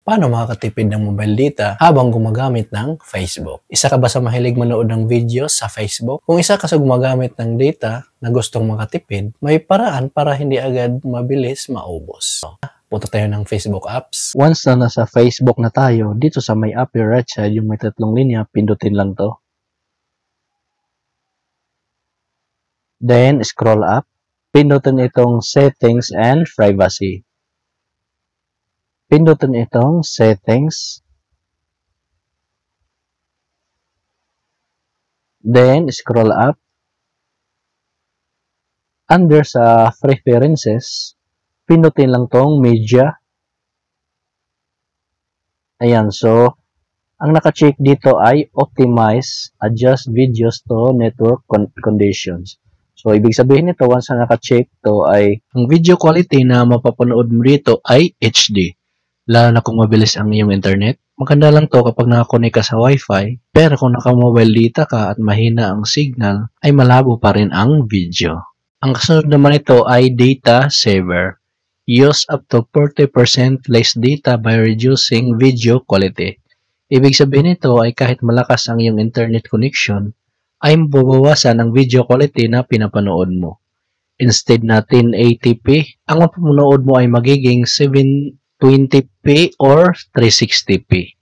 Paano makakatipid ng mobile data habang gumagamit ng Facebook? Isa ka ba sa mahilig manood ng videos sa Facebook? Kung isa ka sa gumagamit ng data na gustong makatipid, may paraan para hindi agad mabilis maubos. Punta tayo ng Facebook apps. Once na nasa Facebook na tayo, dito sa may upper right side, yung may tatlong linya, pindutin lang to. Then, scroll up. Pindutin itong Settings and Privacy. Pindutin itong Settings. Then, scroll up. Under sa Preferences, pindutin lang tong Media. Ayan, so, ang naka-check dito ay Optimize, Adjust Videos to Network Conditions. So, ibig sabihin nito, once na naka-check to ay, ang video quality na mapapanood mo dito ay HD. Lalo na kung mabilis ang iyong internet. Maganda lang to kapag nakakonek ka sa Wi-Fi, pero kung naka-mobile data ka at mahina ang signal, ay malabo pa rin ang video. Ang kasunod naman ito ay Data Saver. Use up to 40% less data by reducing video quality. Ibig sabihin nito ay kahit malakas ang iyong internet connection, ay mababawasan ang video quality na pinapanood mo. Instead na 1080p, ang mapapanood mo ay magiging 720p or 360p.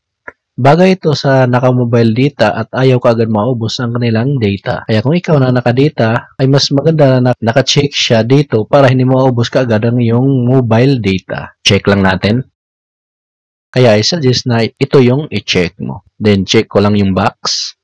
Bagay ito sa naka-mobile data at ayaw ka agad maubos ang kanilang data. Kaya kung ikaw na naka-data, ay mas maganda na naka-check siya dito para hindi maubos ka agad ang iyong mobile data. Check lang natin. Kaya I suggest na ito yung i-check mo. Then check ko lang yung box.